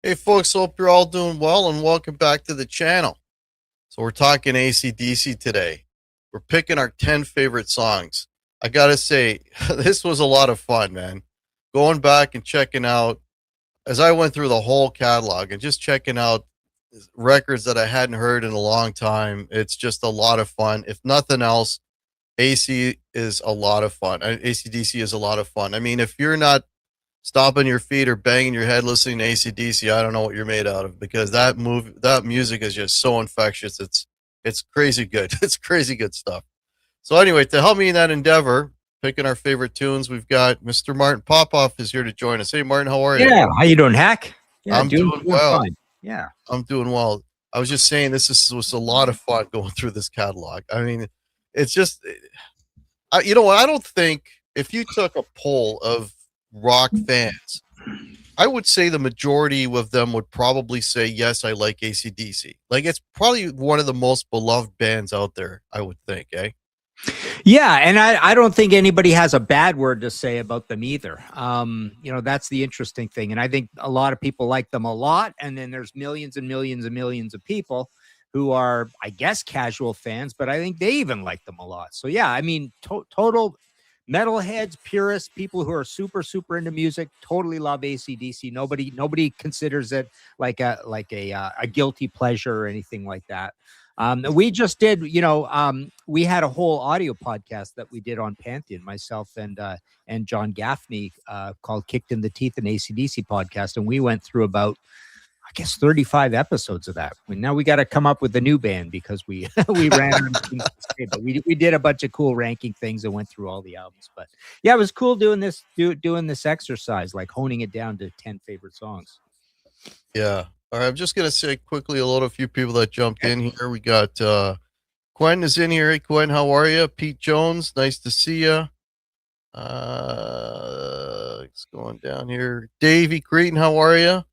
Hey folks, hope you're all doing well and welcome back to the channel. So we're talking AC/DC today. We're picking our 10 favorite songs. I gotta say, this was a lot of fun, man. Going back and checking out, as I went through the whole catalog and just checking out records that I hadn't heard in a long time. It's just a lot of fun. If nothing else, AC is a lot of fun. AC/DC is a lot of fun. I mean, if you're not stomping your feet or banging your head listening to AC/DC, I don't know what you're made out of, because that music is just so infectious. It's crazy good. It's crazy good stuff. So anyway, to help me in that endeavor, picking our favorite tunes, we've got Mr. Martin Popoff is here to join us. Hey Martin, how are you? Yeah, how you doing, Hack? Yeah, I'm doing well. Fine. Yeah, I'm doing well. I was just saying was a lot of fun going through this catalog. I mean, it's just, you know what? I don't think if you took a poll of rock fans, I would say the majority of them would probably say, yes, I like AC/DC. Like, it's probably one of the most beloved bands out there, I would think, eh? yeah, and I don't think anybody has a bad word to say about them either. You know, that's the interesting thing, and I think a lot of people like them a lot, and then there's millions and millions and millions of people who are, I guess, casual fans, but I think they even like them a lot. So yeah, I mean, total metalheads, purists, people who are super into music totally love AC/DC. Nobody considers it like a guilty pleasure or anything like that. We just did, we had a whole audio podcast that we did on Pantheon, myself and John Gaffney, called "Kicked in the Teeth," an AC/DC podcast, and we went through about, I guess, 35 episodes of that. Now we got to come up with a new band because we ran out of things to say, but we did a bunch of cool ranking things and went through all the albums. But yeah, it was cool doing this exercise, like honing it down to 10 favorite songs. Yeah. All right, I'm just gonna say quickly a few people that jumped in here. We got Quentin is in here. Hey Quentin, how are you? Pete Jones, nice to see you. It's going down here. Davey Cretin, how are you?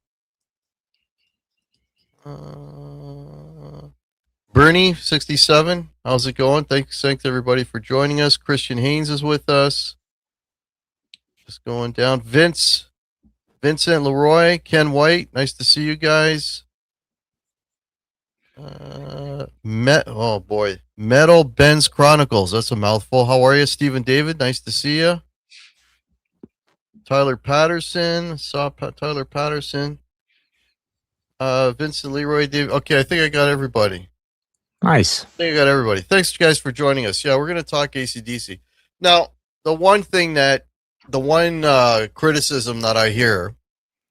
Bernie 67, how's it going? Thanks everybody for joining us. Christian Haynes is with us. Just going down. Vincent Leroy, Ken White, nice to see you guys. Oh boy, Metal Ben's Chronicles, that's a mouthful. How are you, Stephen David? Nice to see you. Tyler Patterson, Tyler Patterson. Vincent Leroy, Dave. Okay, I think I got everybody. Nice. I think I got everybody. Thanks guys for joining us. Yeah, we're gonna talk AC/DC. Now, the one criticism that I hear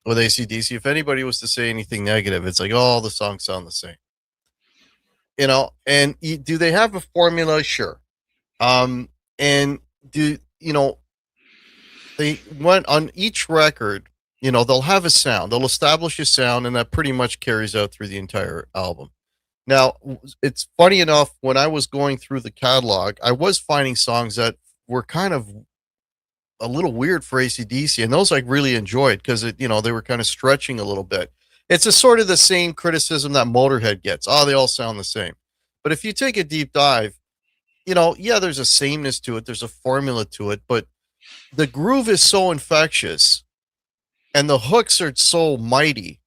with AC/DC, if anybody was to say anything negative, it's like, oh, the songs sound the same. You know, and do they have a formula? Sure. And do, they went on each record, they'll have a sound, they'll establish a sound, and that pretty much carries out through the entire album. Now, it's funny enough, when I was going through the catalog, I was finding songs that were kind of a little weird for AC/DC, and those I really enjoyed because they were kind of stretching a little bit. It's a sort of the same criticism that Motorhead gets. Oh, they all sound the same. But if you take a deep dive, yeah, there's a sameness to it. There's a formula to it, but the groove is so infectious and the hooks are so mighty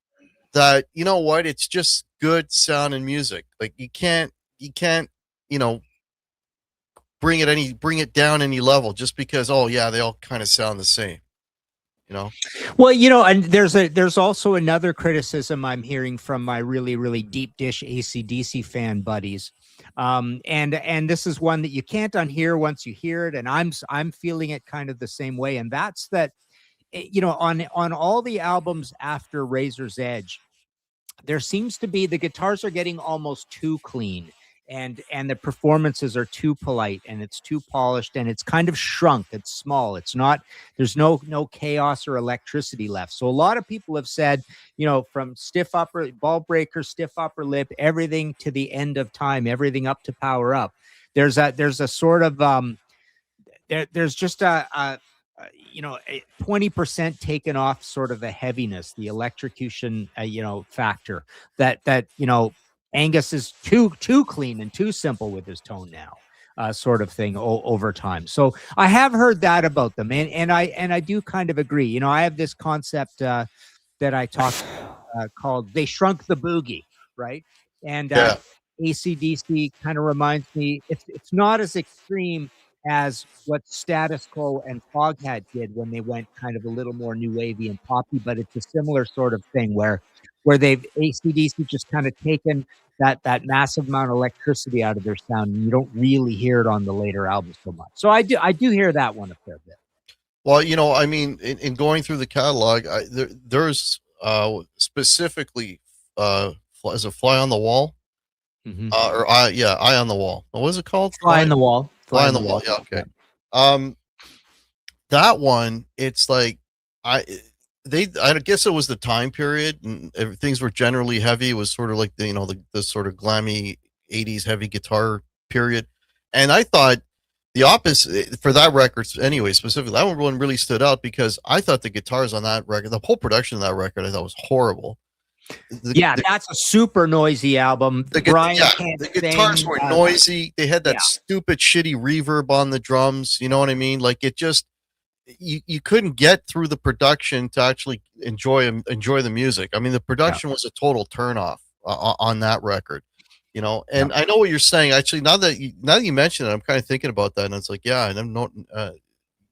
that, you know what? It's just good sound and music. Like you can't, bring it down any level just because, oh yeah, they all kind of sound the same. Well, and there's also another criticism I'm hearing from my really deep dish AC/DC fan buddies. And this is one that you can't unhear once you hear it. And I'm feeling it kind of the same way. And that's that, on all the albums after Razor's Edge, there seems to be, the guitars are getting almost too clean. and the performances are too polite and it's too polished and it's kind of shrunk. It's small. It's not. There's no chaos or electricity left. So a lot of people have said, from stiff upper ball breaker, stiff upper lip, everything to the end of time, everything up to power up. There's a sort of there's just a 20% taken off sort of the heaviness, the electrocution, factor that Angus is too clean and too simple with his tone now, sort of thing over time. So I have heard that about them, and I do kind of agree. I have this concept that I talked called "They Shrunk the Boogie," right? And Yeah. ACDC kind of reminds me it's not as extreme as what Status Quo and Foghat did when they went kind of a little more new wavy and poppy, but it's a similar sort of thing where they've ACDC just kind of taken that massive amount of electricity out of their sound, and you don't really hear it on the later albums so much. So I do hear that one a fair bit. Well, I mean, in going through the catalog, there's specifically is it Fly on the Wall? Or Eye on the Wall. What is it called? Fly on the Wall. Fly on the Wall. Yeah, okay. Yeah. That one, it's like I guess it was the time period and things were generally heavy. It was sort of like the sort of glammy 80s heavy guitar period. And I thought the opposite for that record anyway, specifically, that one really stood out because I thought the guitars on that record, the whole production of that record, I thought was horrible. That's a super noisy album. The guitars were noisy. They had that stupid shitty reverb on the drums. You know what I mean? Like it just you couldn't get through the production to actually enjoy the music. I mean, the production was a total turnoff on that record. And I know what you're saying. Actually, now that you mention it, I'm kind of thinking about that, and it's like, yeah, and I'm not.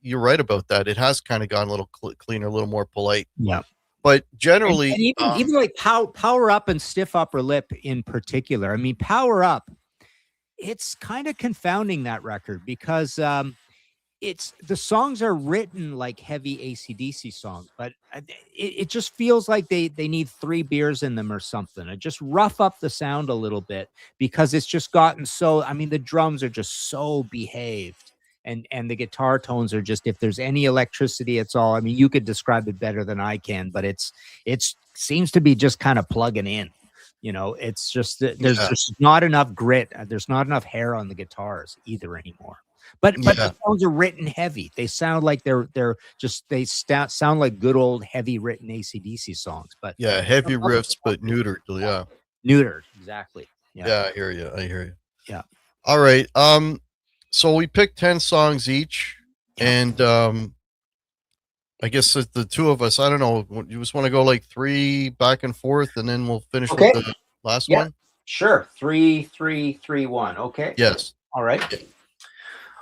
You're right about that. It has kind of gone a little cleaner, a little more polite. Yeah. But generally, and even like Power Up and Stiff Upper Lip in particular. I mean, Power Up, it's kind of confounding, that record, because it's the songs are written like heavy AC/DC songs, but it just feels like they need 3 beers in them or something. It just rough up the sound a little bit because it's just gotten so. I mean, the drums are just so behaved. And the guitar tones are just, if there's any electricity, it's all, I mean, you could describe it better than I can, but it seems to be just kind of plugging in, it's just, there's just not enough grit. There's not enough hair on the guitars either anymore. But the songs are written heavy. They sound like they sound like good old heavy written AC/DC songs, but heavy riffs, but neutered. Yeah. Neutered. Exactly. Yeah. I hear you. Yeah. All right. So we picked 10 songs each, and I guess the two of us, I don't know, you just want to go like 3 back and forth, and then we'll finish with the last one? Sure. 3, 3, 3, 1. Okay. Yes. All right.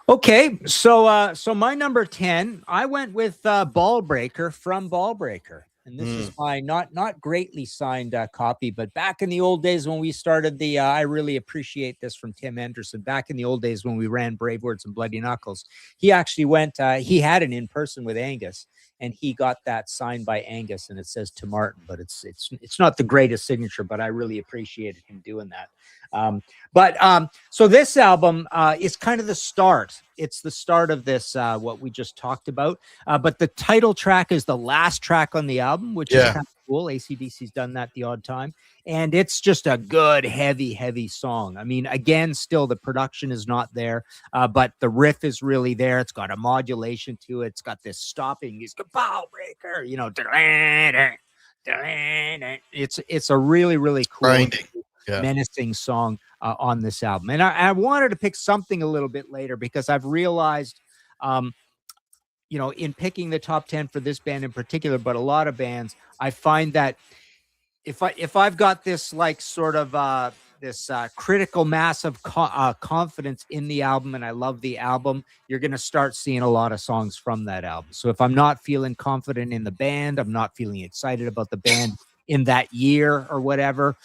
Okay. So my number 10, I went with Ball Breaker from Ball Breaker. And this is my not greatly signed copy, but back in the old days when we started I really appreciate this from Tim Anderson. Back in the old days when we ran Brave Words and Bloody Knuckles, he actually went, he had an in-person with Angus, and he got that signed by Angus, and it says to Martin, but it's not the greatest signature, but I really appreciated him doing that. So this album is kind of the start. It's the start of this, what we just talked about. But the title track is the last track on the album, which is kind of cool. AC/DC's done that the odd time. And it's just a good, heavy song. I mean, again, still the production is not there, but the riff is really there. It's got a modulation to it. It's got this stopping. It's Ball Breaker, It's a really, really cool, menacing song on this album. And I wanted to pick something a little bit later because I've realized, in picking the top 10 for this band in particular, but a lot of bands, I find that if I've got this like sort of this critical mass of confidence in the album, and I love the album, you're going to start seeing a lot of songs from that album. So if I'm not feeling confident in the band, I'm not feeling excited about the band in that year or whatever,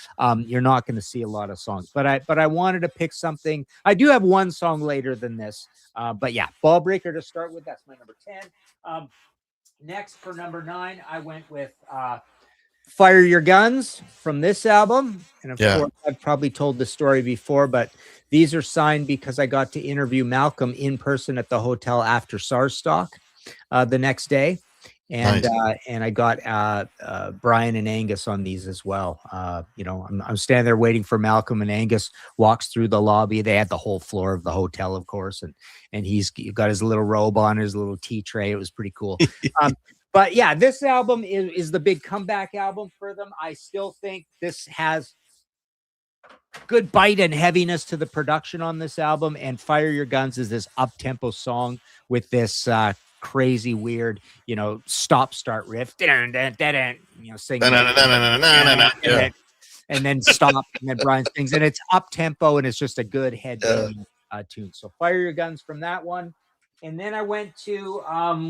you're not going to see a lot of songs. But I wanted to pick something. I do have one song later than this, but yeah, Ball Breaker to start with. That's my number 10. Next for number 9, I went with Fire Your Guns from this album. And of Yeah. course, I've probably told the story before, but these are signed because I got to interview Malcolm in person at the hotel after SARS the next day. And Nice. and I got Brian and Angus on these as well. I'm standing there waiting for Malcolm, and Angus walks through the lobby. They had the whole floor of the hotel, of course, and he's got his little robe on, his little tea tray. It was pretty cool. But yeah, this album is the big comeback album for them. I still think this has good bite and heaviness to the production on this album. And Fire Your Guns is this up-tempo song with this crazy, weird, stop-start riff. Singing. And then stop, and then Brian sings. And it's up-tempo, and it's just a good head-banging tune. So Fire Your Guns from that one. And then I went to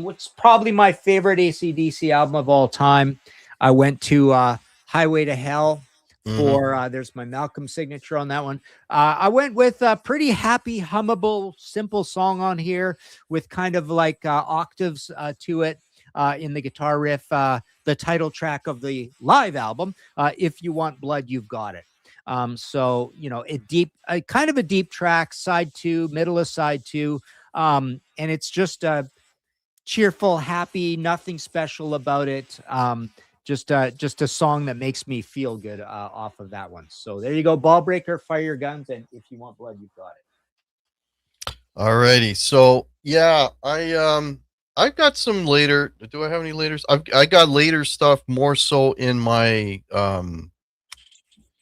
what's probably my favorite AC/DC album of all time. I went to Highway to Hell for there's my Malcolm signature on that one. I went with a pretty happy, hummable, simple song on here with kind of like octaves to it in the guitar riff. The title track of the live album, If You Want Blood, You've Got It. So kind of a deep track, side 2, middle of side 2. And it's just cheerful, happy, nothing special about it. Just a song that makes me feel good off of that one. So there you go, Ballbreaker, Fire Your Guns, and If You Want Blood, You've Got It. All righty. So yeah, I've got some later. Do I have any later? I got later stuff more so in my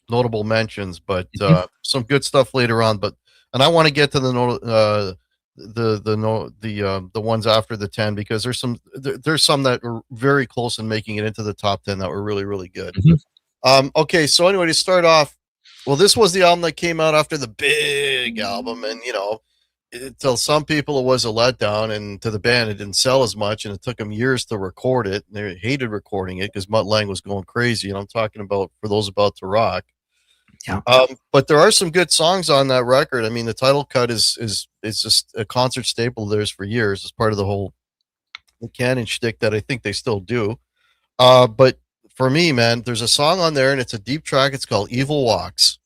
notable mentions, but some good stuff later on. And I want to get to the ones after the 10 because there's some that are very close in making it into the top 10 that were really, really good. Okay, so anyway, to start off, well, this was the album that came out after the big album, and to some people it was a letdown, and to the band it didn't sell as much, and it took them years to record it. And they hated recording it because Mutt Lange was going crazy, and I'm talking about For Those About to Rock. Yeah. But there are some good songs on that record. I mean, the title cut is just a concert staple of theirs for years. It's part of the whole canon shtick that I think they still do. But for me, man, there's a song on there, and it's a deep track. It's called Evil Walks.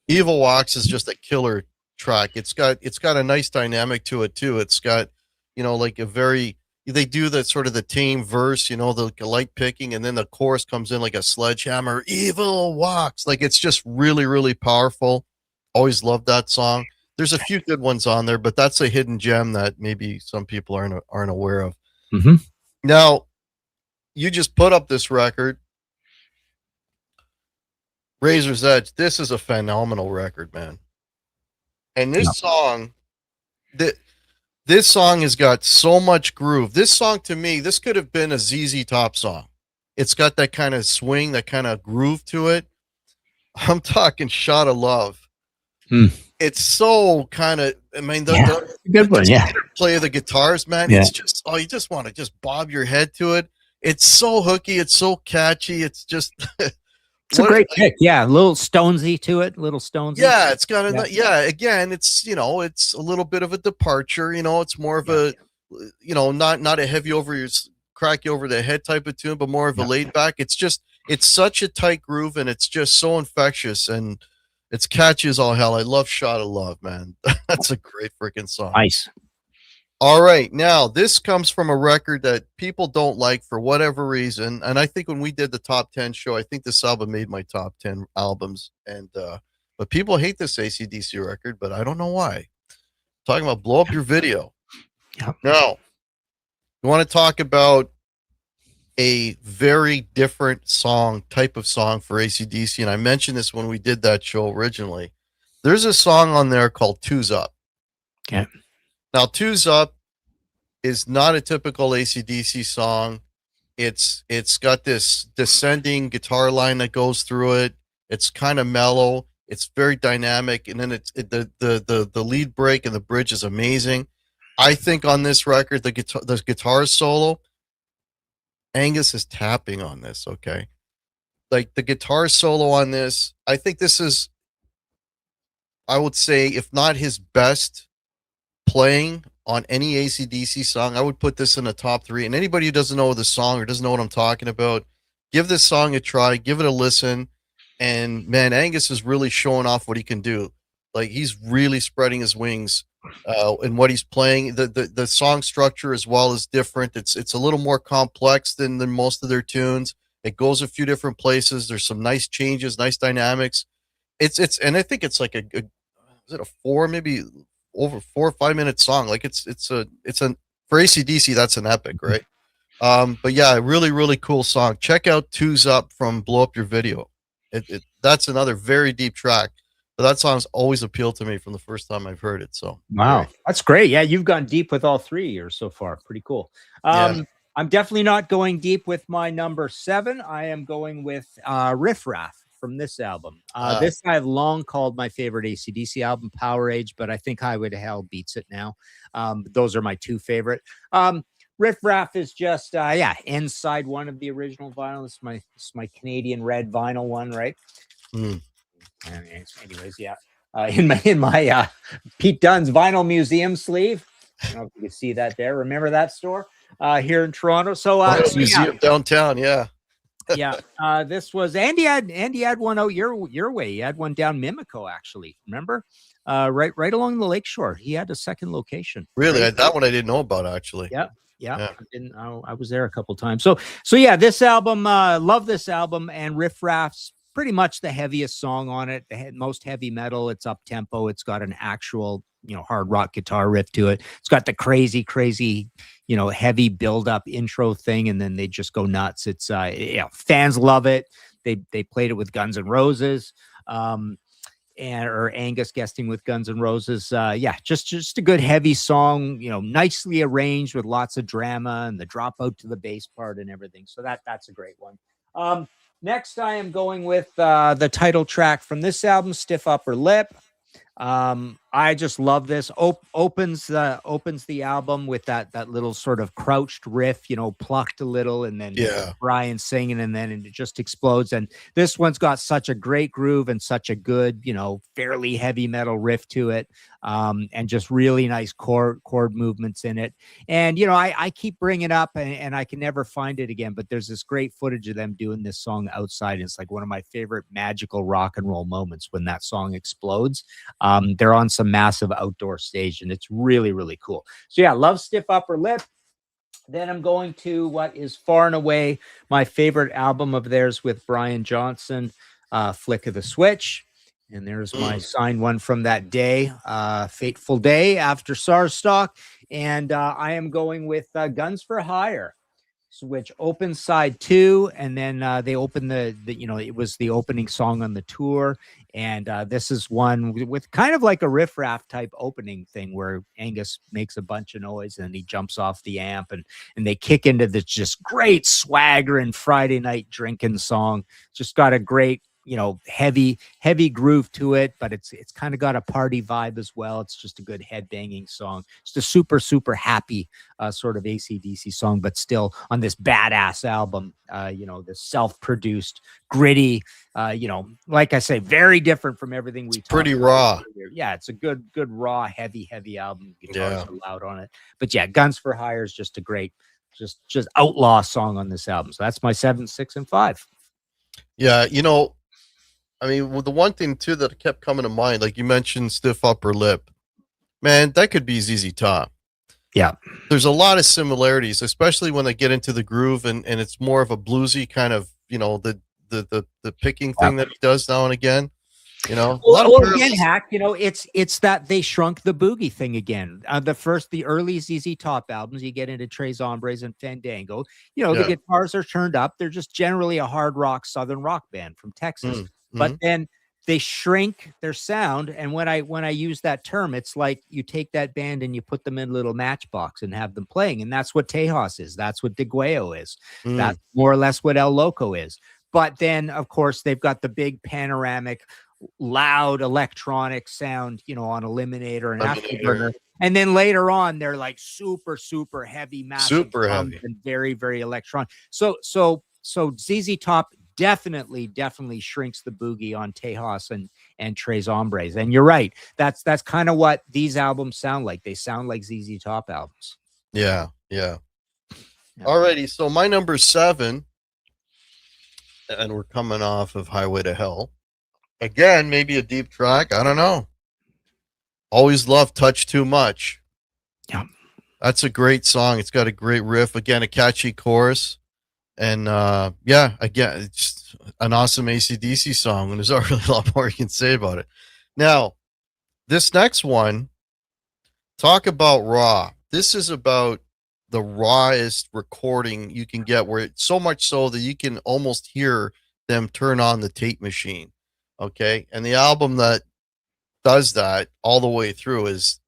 Evil Walks is just a killer track. It's got a nice dynamic to it too. It's got, like a very, they do that sort of the tame verse, the light picking, and then the chorus comes in like a sledgehammer. Evil Walks. Like, it's just really, really powerful. Always loved that song. There's a few good ones on there, but that's a hidden gem that maybe some people aren't aware of. Now, you just put up this record, Razor's Edge. This is a phenomenal record, man. And this song, this song has got so much groove. This song, to me, this could have been a ZZ Top song. It's got that kind of swing, that kind of groove to it. I'm talking Shot of Love. It's so kind of, I mean, the good one, play of the guitars, man. It's just, you just want to just bob your head to it. It's so hooky. It's so catchy. It's just... It's a great pick. Yeah, a little Stonesy to it, little Stonesy. Yeah, it's got again, it's, it's a little bit of a departure, it's more of a, not a heavy over your, crack you over the head type of tune, but more of a laid back. It's such a tight groove, and it's just so infectious, and it's catchy as all hell. I love Shot of Love, man. That's a great freaking song. Nice. All right, now this comes from a record that people don't like for whatever reason, and I think when we did the top 10 show, I think this album made my top 10 albums, and but people hate this AC/DC record, but I don't know why. I'm talking about Blow Up Your Video. Now, you want to talk about a very different type of song for AC/DC, and I mentioned this when we did that show originally. There's a song on there called Two's Up. Okay. Now, Two's Up is not a typical AC/DC song. It's got this descending guitar line that goes through it. It's kind of mellow. It's very dynamic, and then the lead break and the bridge is amazing. I think on this record, the guitar solo, Angus is tapping on this. Okay, like the guitar solo on this, I think this is, I would say, if not his best playing on any AC/DC song, I would put this in the top 3. And anybody who doesn't know the song or doesn't know what I'm talking about, give this song a try, give it a listen. And man, Angus is really showing off what he can do. Like he's really spreading his wings in what he's playing. The song structure as well is different. It's a little more complex than most of their tunes. It goes a few different places. There's some nice changes, nice dynamics. It's and I think it's like a is it a 4, maybe over 4 or 5 minute song? Like it's a for ACDC, that's an epic, right? But yeah, really, really cool song. Check out Two's Up from Blow Up Your Video. That's another very deep track. But that song's always appealed to me from the first time I've heard it. So Wow, very that's great. Yeah, you've gone deep with all three years so far. Pretty cool. yeah. I'm definitely not going deep with my number 7. I am going with Riff Raff from this album. This I've long called my favorite ACDC album, Power Age, but I think Highway to Hell beats it now. Those are my two favorite. Riff Raff is just inside one of the original vinyl. This is my Canadian red vinyl one, right? Mm. Anyways, yeah. In my Pete Dunne's vinyl museum sleeve. I don't know if you can see that there. Remember that store here in Toronto? So, museum downtown, yeah. yeah. This was Andy had one out your way. He had one down Mimico, actually. Remember? Right along the lakeshore. He had a second location. Really, Right? that one I didn't know about actually. Yeah. I was there a couple times. So yeah, this album, love this album, and Riff Raff's pretty much the heaviest song on it, the most heavy metal. It's up tempo. It's got an actual, hard rock guitar riff to it. It's got the crazy, heavy build up intro thing, and then they just go nuts. It's fans love it. They played it with Guns N' Roses. Or Angus guesting with Guns N' Roses. Just a good heavy song, nicely arranged with lots of drama and the drop out to the bass part and everything. So that's a great one. Next, I am going with the title track from this album, Stiff Upper Lip. I just love this. Opens the album with that little sort of crouched riff, plucked a little, and then Brian singing, and then it just explodes. And this one's got such a great groove and such a good, fairly heavy metal riff to it, and just really nice chord movements in it. And I keep bringing up, and I can never find it again, but there's this great footage of them doing this song outside. It's like one of my favorite magical rock and roll moments when that song explodes. They're on some massive outdoor stage, and it's really, really cool. So yeah, love Stiff Upper Lip. Then I'm going to what is far and away my favorite album of theirs with Brian Johnson, Flick of the Switch. And there's my signed one from that day, Fateful Day after SARS Stock. And I am going with Guns for Hire, which opens side 2, and then they open the it was the opening song on the tour. And this is one with kind of like a Riff Raff type opening thing where Angus makes a bunch of noise and he jumps off the amp, and they kick into this just great swagger and Friday night drinking song. Just got a great, heavy groove to it, but it's kind of got a party vibe as well. It's just a good headbanging song. It's a super, super happy sort of AC/DC song, but still on this badass album, this self-produced, gritty, like I say, very different from everything we talked pretty about raw. earlier. Yeah, it's a good, raw, heavy album. Guitars are loud on it. But yeah, Guns for Hire is just a great, just outlaw song on this album. So that's my 7, 6, and 5. Yeah, I mean, well, the one thing too that kept coming to mind, like you mentioned, Stiff Upper Lip, man, that could be ZZ Top. Yeah, there's a lot of similarities, especially when they get into the groove, and it's more of a bluesy kind of, the picking thing that he does now and again. Well, again, Hack, it's that they shrunk the boogie thing again. The early ZZ Top albums, you get into Tres Hombres and Fandango, the guitars are turned up. They're just generally a hard rock, Southern rock band from Texas. But then they shrink their sound. And when I use that term, it's like you take that band and you put them in a little matchbox and have them playing. And that's what Tejas is. That's what DeGueo is. That's more or less what El Loco is. But then, of course, they've got the big panoramic, loud electronic sound, on Eliminator and Afterburner. And then later on, they're like super, super heavy, massive, super heavy, and very, very electronic. So ZZ Top definitely shrinks the boogie on Tejas and Tres Hombres. And you're right. That's kind of what these albums sound like. They sound like ZZ Top albums. Yeah. Alrighty. So my number 7 and we're coming off of Highway to Hell. Again, maybe a deep track. I don't know. Always love Touch Too Much. Yeah. That's a great song. It's got a great riff. Again, a catchy chorus. And yeah, again, it's an awesome ACDC song. And there's not really a lot more you can say about it. Now, this next one, talk about raw. This is about the rawest recording you can get, where it's so much so that you can almost hear them turn on the tape machine. Okay. And the album that does that all the way through is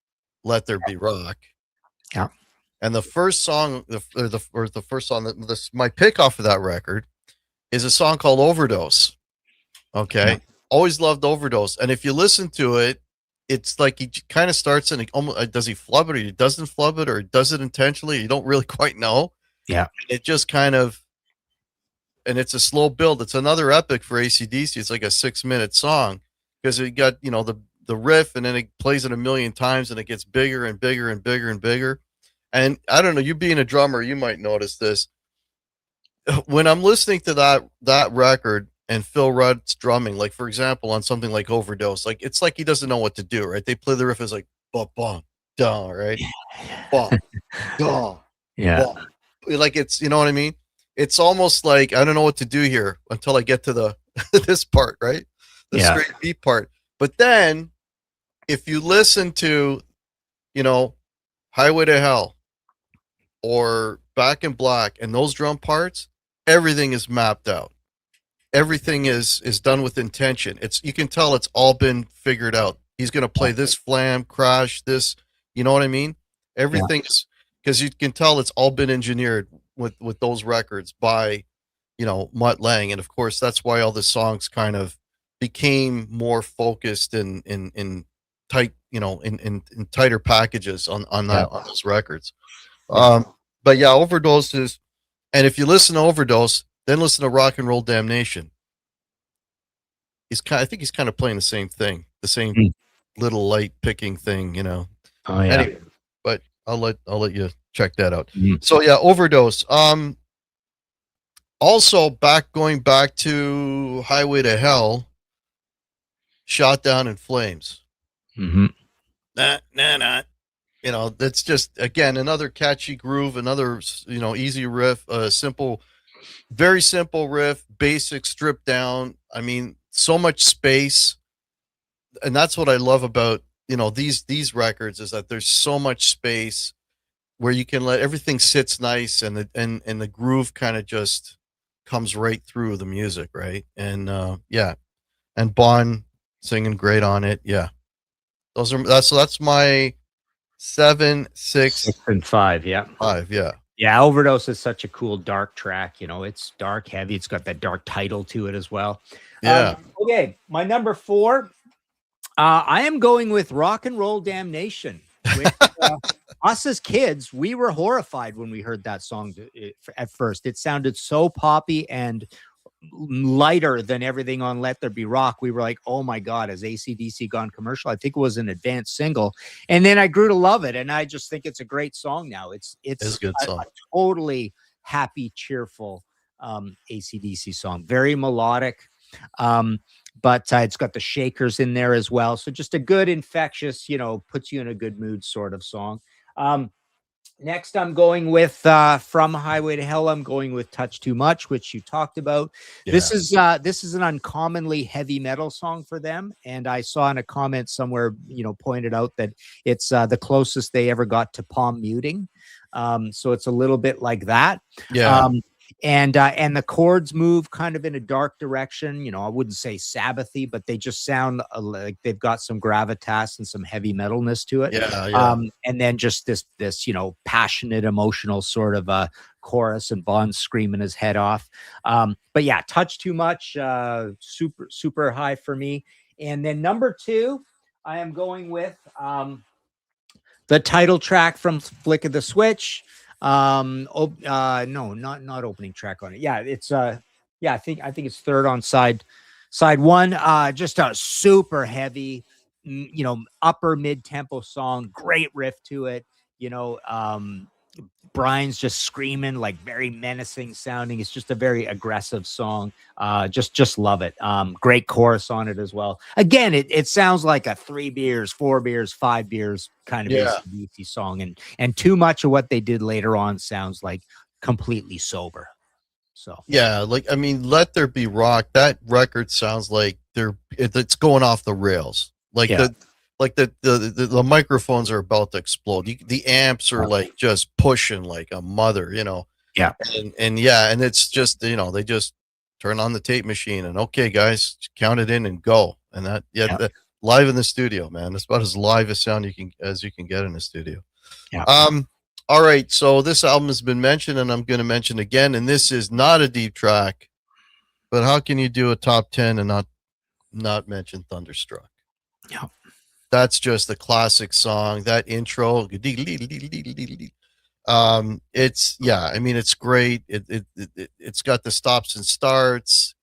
Let There Be Rock. Yeah. And the first song, the first song, my pick off of that record is a song called Overdose. Okay. Yeah. Always loved Overdose. And if you listen to it, it's like he kind of starts and almost, does he flub it or he doesn't flub it or does it intentionally? You don't really quite know. Yeah. It just kind of, and it's a slow build. It's another epic for ACDC. It's like a 6-minute song because it got, the riff and then it plays it a million times and it gets bigger and bigger and bigger and bigger. And I don't know, you being a drummer, you might notice this. When I'm listening to that record and Phil Rudd's drumming, like for example, on something like Overdose, like it's like he doesn't know what to do, right? They play the riff as like bum bum dum, right? Bum dum Yeah. bum. Like it's, you know what I mean? It's almost like I don't know what to do here until I get to the this part, right? The Yeah. straight beat part. But then if you listen to, Highway to Hell or Back in Black and those drum parts, everything is mapped out. Everything is done with intention. It's, you can tell it's all been figured out. He's going to play this flam, crash, this, you know what I mean? Everything is, because you can tell it's all been engineered with those records by, Mutt Lange. And of course, that's why all the songs kind of became more focused in tight, in tighter packages on those records. But yeah, Overdoses. And if you listen to Overdose, then listen to Rock and Roll Damnation. I think he's kind of playing the same thing, the same Mm. little light picking thing. Oh yeah. Anyway, but I'll let you check that out. Mm. So yeah, Overdose. Also going back to Highway to Hell, Shot Down in Flames. Mm-hmm. Nah. That's just, again, another catchy groove, another, easy riff, simple, very simple riff, basic, stripped down. I mean, so much space. And that's what I love about, these records, is that there's so much space where you can let everything sits nice and the groove kind of just comes right through the music. Right. And, yeah. And Bon singing great on it. Yeah. That's my 7, 6, and 5. Yeah. 5. Yeah. Yeah. Overdose is such a cool dark track. It's dark, heavy. It's got that dark title to it as well. Yeah. Okay. My number 4. I am going with Rock and Roll Damnation. Which, us as kids, we were horrified when we heard that song at first. It sounded so poppy and lighter than everything on Let There Be Rock. We were like, oh my God, has AC/DC gone commercial? I think it was an advanced single. And then I grew to love it. And I just think it's a great song now. It's a good song. A totally happy, cheerful AC/DC song. Very melodic. But it's got the shakers in there as well. So just a good infectious, puts you in a good mood sort of song. Next, I'm going with From Highway to Hell. I'm going with Touch Too Much, which you talked about. Yeah. This is an uncommonly heavy metal song for them. And I saw in a comment somewhere, pointed out that it's the closest they ever got to palm muting. So it's a little bit like that. Yeah. And the chords move kind of in a dark direction. I wouldn't say Sabbathy, but they just sound like they've got some gravitas and some heavy metalness to it. Yeah. And then just this passionate, emotional sort of chorus, and Bond screaming his head off. But yeah, Touch Too Much, super high for me. And then number 2, I am going with the title track from Flick of the Switch. No, not opening track on it. Yeah, it's I think it's third on side 1. Just a super heavy, upper mid tempo song, great riff to it. Brian's just screaming, like very menacing sounding. It's just a very aggressive song. Just love it. Great chorus on it as well. Again, it sounds like a 3 beers, 4 beers, 5 beers kind of Yeah. AC/DC song, and too much of what they did later on sounds like completely sober. So Yeah, like I mean, Let There Be Rock. That record sounds like it's going off the rails. Like yeah, the microphones are about to explode. The amps are yeah, like just pushing like a mother, you know. yeah, And yeah, and it's just they just turn on the tape machine and okay, guys, count it in and go. And that yeah, live in the studio, man. That's about as live a sound you can get in the studio. yeah. Um, all right, so this album has been mentioned, and I'm going to mention again, and this is not a deep track, but how can you do a top 10 and not mention Thunderstruck? Yeah. That's just a classic song. That intro, it's yeah, I mean it's great. It's got the stops and starts.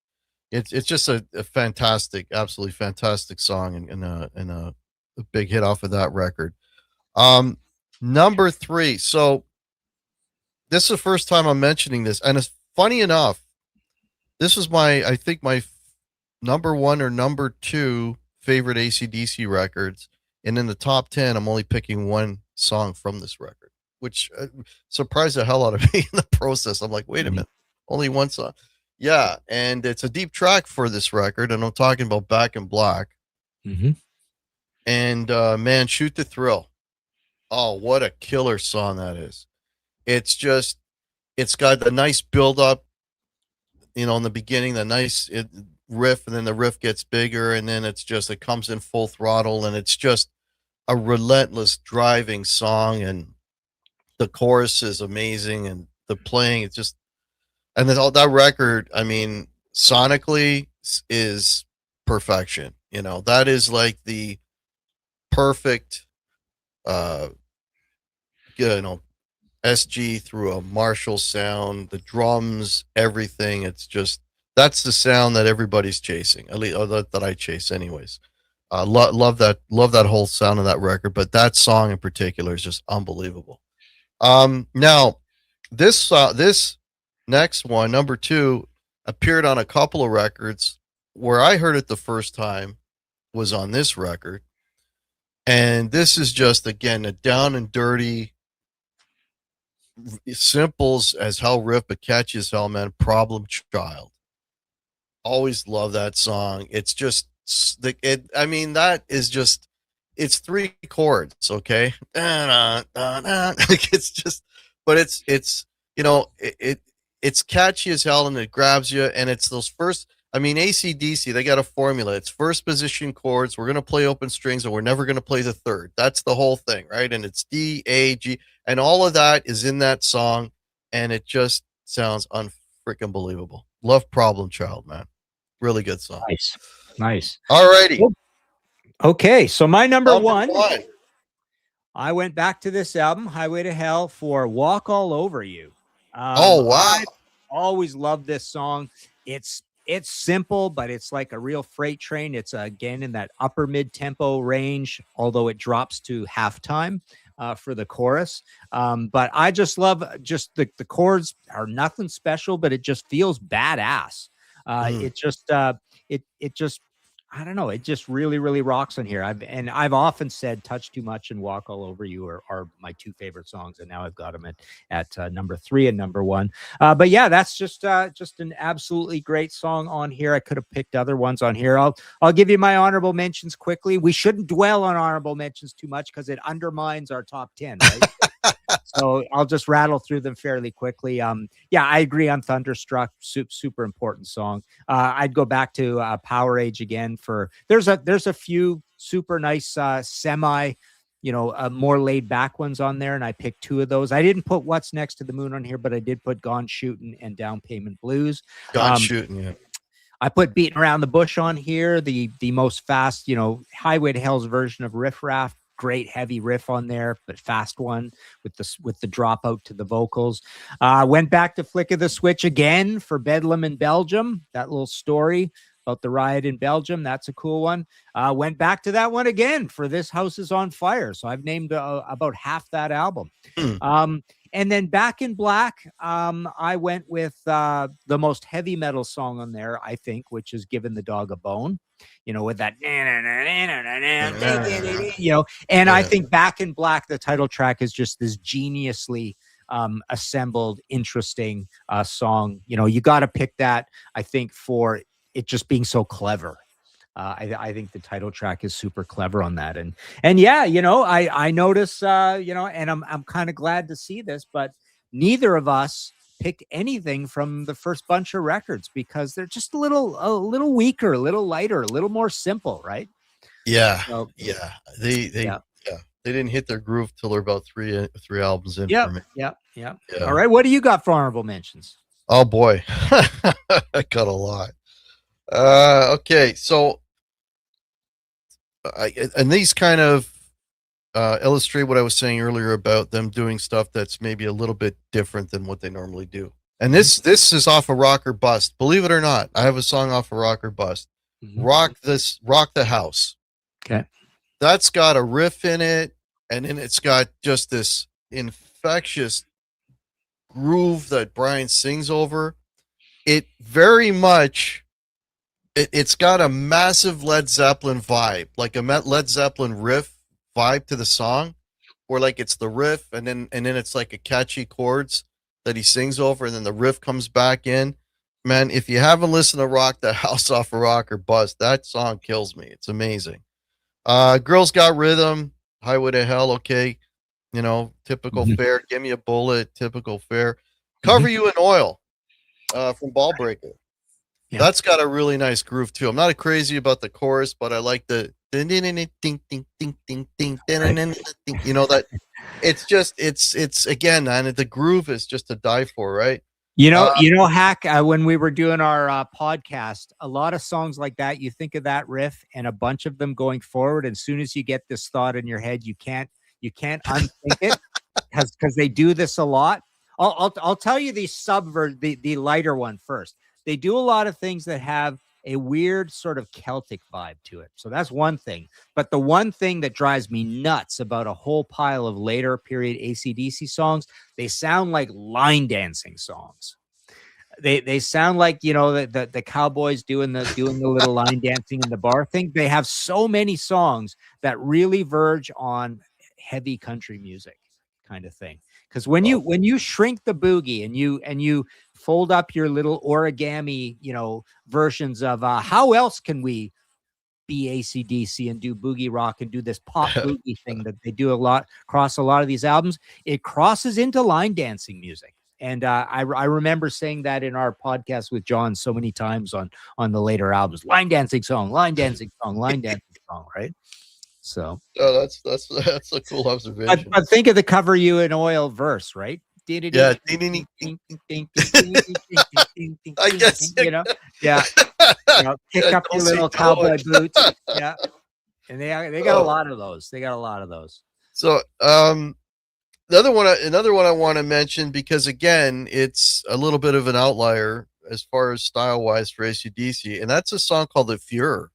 It's just a fantastic, absolutely fantastic song, and a big hit off of that record. Um, number three. So this is the first time I'm mentioning this, and it's funny enough. This was I think my number one or number two favorite ACDC records, and in the top 10, I'm only picking one song from this record, which surprised the hell out of me in the process. I'm like, wait a Mhm. minute, only one song. Yeah, and it's a deep track for this record, and I'm talking about Back in Black. Mhm. And man, Shoot to Thrill. Oh, what a killer song that is. It's just it's got the nice build up, in the beginning, the nice riff, and then the riff gets bigger, and then it comes in full throttle, and it's just a relentless driving song, and the chorus is amazing, and the playing, it's just, and then all that record, I mean, sonically is perfection. That is like the perfect, uh, you know, SG through a Marshall sound, the drums, everything. It's just that's the sound that everybody's chasing. At least that I chase, anyways. Love that whole sound of that record, but that song in particular is just unbelievable. Now this next one, number two, appeared on a couple of records. Where I heard it the first time was on this record, and this is just again a down and dirty, simples as hell riff, but catchy as hell, man. Problem Child. Always love that song. It's just I mean, that is just it's three chords, okay? Like it's just, but it's it's catchy as hell, and it grabs you, and it's those first. I mean, ACDC, they got a formula. It's first position chords. We're gonna play open strings, and we're never gonna play the third. That's the whole thing, right? And it's D, A, G, and all of that is in that song, and it just sounds unfreaking believable. Love Problem Child, man. Really good song. Nice, nice. All righty. Okay, so my number Number one, one. I went back to this album, Highway to Hell, for Walk All Over You. Oh, wow. I always loved this song. It's simple, but it's like a real freight train. It's again in that upper mid tempo range, although it drops to halftime for the chorus. But I just love just the chords are nothing special, but it just feels badass. It just it just I don't know. It just really, really rocks in here. I've often said "Touch Too Much" and "Walk All Over You" are my two favorite songs, and now I've got them at number 3 and number 1. But yeah, that's just an absolutely great song on here. I could have picked other ones on here. I'll give you my honorable mentions quickly. We shouldn't dwell on honorable mentions too much because it undermines our top 10, right? So I'll just rattle through them fairly quickly. Yeah, I agree on Thunderstruck, super important song. I'd go back to Power Age again for there's a few super nice semi, more laid back ones on there, and I picked 2 of those. I didn't put What's Next to the Moon on here, but I did put Gone Shooting and Down Payment Blues. Gone Shooting, yeah. I put Beating Around the Bush on here, the most fast, Highway to Hell's version of Riff Raff. Great heavy riff on there, but fast one with the drop out to the vocals. Went back to Flick of the Switch again for Bedlam in Belgium. That little story about the riot in Belgium. That's a cool one. Went back to that one again for This House Is on Fire. So I've named about half that album. And then Back in Black, I went with the most heavy metal song on there, I think, which is Giving the Dog a Bone, with that, and I Yeah. think Back in Black, the title track, is just this geniusly assembled, interesting song. You got to pick that, I think, for it just being so clever. I think the title track is super clever on that, and yeah, I notice, and I'm kind of glad to see this, but neither of us picked anything from the first bunch of records because they're just a little weaker, a little lighter, a little more simple, right? Yeah. So, Yeah. They yeah, yeah. They didn't hit their groove till they're about three albums in for yep, me. yep, yep. All Yeah. right, what do you got for honorable mentions? Oh boy. I got a lot. Okay. So and these kind of illustrate what I was saying earlier about them doing stuff that's maybe a little bit different than what they normally do. And Mhm. this is off of Rock or Bust. Believe it or not, I have a song off of Rock or Bust. Mhm. Rock the House. Okay. That's got a riff in it, and then it's got just this infectious groove that Brian sings over. It very much it's got a massive Led Zeppelin vibe, like a Led Zeppelin riff vibe to the song, where like it's the riff and then it's like a catchy chords that he sings over, and then the riff comes back in. Man, if you haven't listened to Rock the House off of Rock or Bust, that song kills me. It's amazing. Girls Got Rhythm, Highway to Hell, okay. Typical Mhm. fare. Give me a bullet, typical fare. Mhm. Cover You in Oil, from Ball Breaker. Yeah. That's got a really nice groove too. I'm not crazy about the chorus, but I like the ding ding ding ding ding ding ding ding Right. ding ding. That it's again, man. The groove is just to die for, right? Uh, Hack, when we were doing our podcast, a lot of songs like that, you think of that riff and a bunch of them going forward. As soon as you get this thought in your head, you can't unthink it because they do this a lot. I'll tell you the lighter one first. They do a lot of things that have a weird sort of Celtic vibe to it. So that's one thing. But the one thing that drives me nuts about a whole pile of later period AC/DC songs, they sound like line dancing songs. They sound like the cowboys doing the little line dancing in the bar thing. They have so many songs that really verge on heavy country music kind of thing. Because when you well, when you shrink the boogie and you fold up your little origami, versions of how else can we be AC/DC and do boogie rock and do this pop boogie thing that they do a lot across a lot of these albums, it crosses into line dancing music. And I remember saying that in our podcast with John so many times on the later albums, line dancing song, line dancing song, line dancing song, right? So, oh, that's a cool but, observation. but think of the Cover You in Oil verse, right? Yeah, ding, ding, ding, ding, I guess. Yeah, kick up your Don't say little do cowboy boots. it. Yeah, and they got a Oh, lot of those. They got a lot of those. so another one I want to mention, because again, it's a little bit of an outlier as far as style wise for ACDC, and that's a song called "The Fuhrer"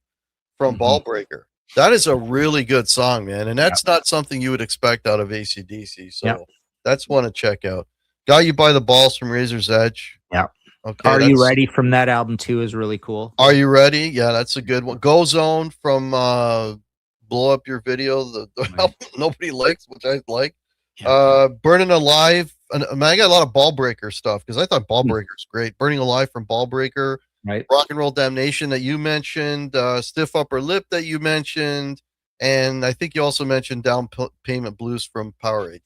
from Mhm. Ball Breaker. That is a really good song, man, and Yeah, that's not something you would expect out of ACDC. yeah, So that's one to check out. Got You by the Balls from Razor's Edge. yeah. Okay, Are You that's Ready from that album too is really cool. Are You Ready? Yeah, that's a good one. Go Zone from Blow Up Your Video, the Right. album nobody likes, which I like. Yeah. Burning Alive. And man, I got a lot of Ball Breaker stuff because I thought Ball Mm. Breaker's great. Burning Alive from Ball Breaker, Right. Rock and Roll Damnation that you mentioned, Stiff Upper Lip that you mentioned, and I think you also mentioned Payment Blues from Powerade.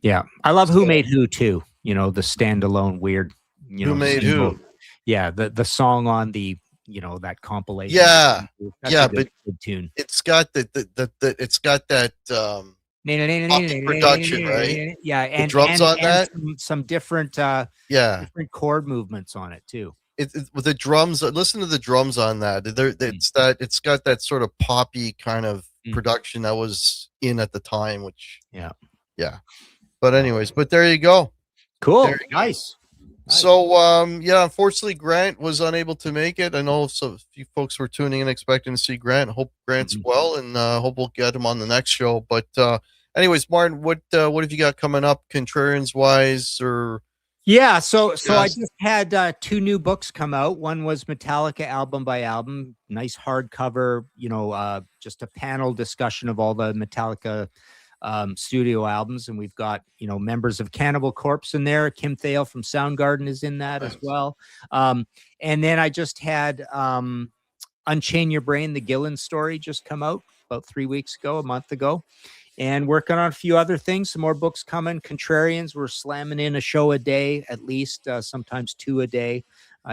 Yeah. I love Who So, Made Who too. The standalone weird, who made single. who? Yeah, the song on the, that compilation. Yeah, That's a yeah, good, but good tune. it's got the it's got that poppy production, right? Yeah, The and drums and on and that, some different yeah. different chord movements on it too. With the drums, listen to the drums on that. It's got that sort of poppy kind of Mm. production that was in at the time, which Yeah. yeah. But Yeah. anyways, but there you go. Cool. There you go. Nice. Nice. So yeah, unfortunately Grant was unable to make it. I know a few folks were tuning in expecting to see Grant. Hope Grant's Mhm. well, and hope we'll get him on the next show. But anyways, Martin, what have you got coming up, contrarians wise, or Yeah, so I yes? just had two new books come out. One was Metallica album by album, nice hardcover, just a panel discussion of all the Metallica studio albums, and we've got members of Cannibal Corpse in there. Kim Thale from Soundgarden is in that as Nice. well. And then I just had Unchain Your Brain, the Gillen story, just come out about 3 weeks ago, a month ago, and working on a few other things. Some more books coming. Contrarians, we're slamming in a show a day, at least, sometimes two a day.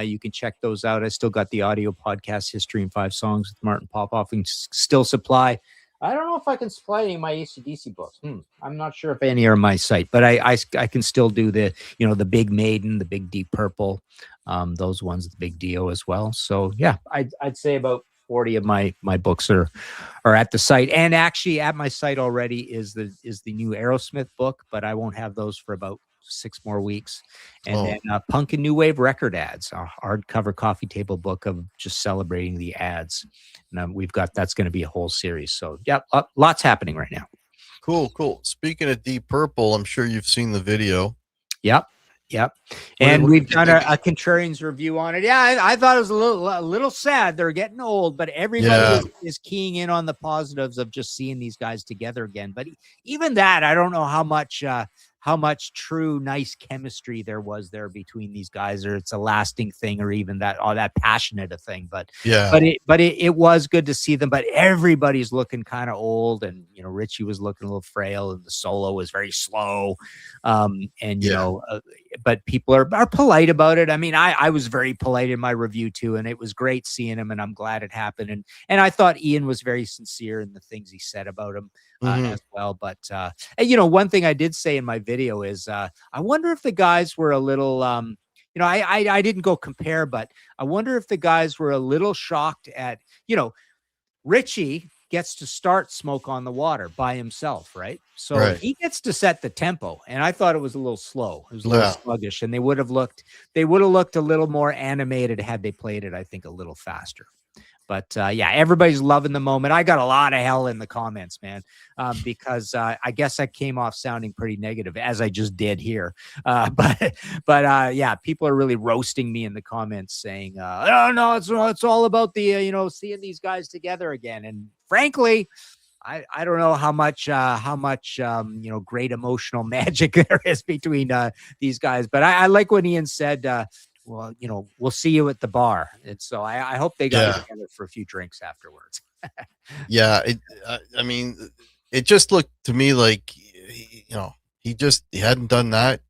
You can check those out. I still got the audio podcast, History in 5 Songs with Martin Popoff, and still supply. I don't know if I can supply any of my ACDC books. I'm not sure if any are on my site, but I can still do the Big Maiden, the Big Deep Purple, those ones, the Big Dio as well. So yeah, I'd say about 40 of my books are at the site, and actually at my site already is the new Aerosmith book, but I won't have those for about 6 more weeks. And Oh, then Punk and New Wave record ads, a hardcover coffee table book of just celebrating the ads. And we've got that's going to be a whole series. So yeah, lots happening right now. cool. Speaking of Deep Purple, I'm sure you've seen the video. Yep. Yep. What And what we've did you done think? a Contrarians review on it. Yeah, I thought it was a little sad. They're getting old, but everybody Yeah, is keying in on the positives of just seeing these guys together again. But even that, I don't know how much true nice chemistry there was there between these guys, or it's a lasting thing, or even that passionate a thing. But yeah, it was good to see them. But everybody's looking kind of old, and Richie was looking a little frail, and the solo was very slow. And yeah, but people are polite about it. I mean, I was very polite in my review too, and it was great seeing him, and I'm glad it happened. And I thought Ian was very sincere in the things he said about him hmm, as well. But one thing I did say in my video is I wonder if the guys were a little I didn't go compare, but I wonder if the guys were a little shocked at Richie gets to start Smoke on the Water by himself, right? So right, he gets to set the tempo, and I thought it was a little slow. It was a little yeah, sluggish, and they would have looked a little more animated had they played it, I think, a little faster. But yeah, everybody's loving the moment. I got a lot of hell in the comments, man, because I guess I came off sounding pretty negative, as I just did here. But yeah, people are really roasting me in the comments, saying, "Oh no, it's all about the seeing these guys together again." And frankly, I don't know how much great emotional magic there is between these guys, but I like when Ian said, well, we'll see you at the bar. And so I hope they got yeah, together for a few drinks afterwards. yeah. I mean, it just looked to me like he hadn't done that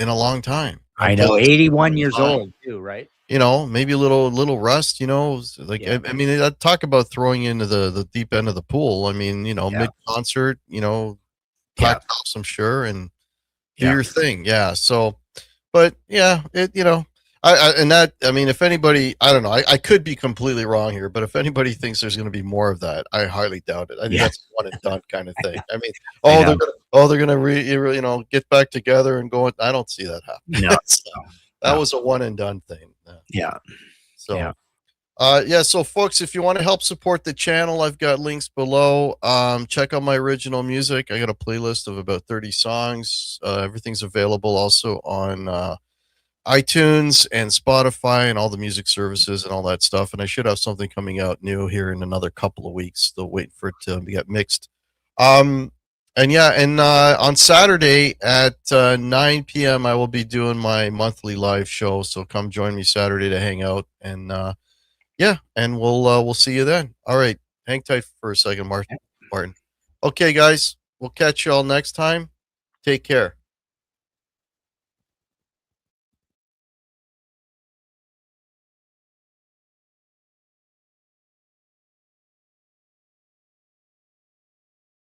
in a long time I up to know, this 81 point in years time. old too, right? Maybe a little rust. Like Yeah, I mean, talk about throwing into the deep end of the pool. I mean, yeah, mid concert, yeah, packed house, I'm sure, and do yeah. your thing. Yeah. So, but yeah, and that, I mean, if anybody, I don't know, I could be completely wrong here, but if anybody thinks there's going to be more of that, I highly doubt it. I think Yeah, that's a one and done kind of thing. I mean, I know. they're gonna get back together and go. I don't see that No, happening. So, that no. was a one and done thing. Yeah. Yeah, yeah. So, yeah, so folks, if you want to help support the channel, I've got links below. Check out my original music. I got a playlist of about 30 songs. Everything's available also on iTunes and Spotify and all the music services and all that stuff. And I should have something coming out new here in another couple of weeks. Still waiting for it to get mixed. Um, and yeah, and on Saturday at 9 p.m., I will be doing my monthly live show. So come join me Saturday to hang out, and yeah, and we'll see you then. All right, hang tight for a second, Martin. Okay, guys, we'll catch you all next time. Take care.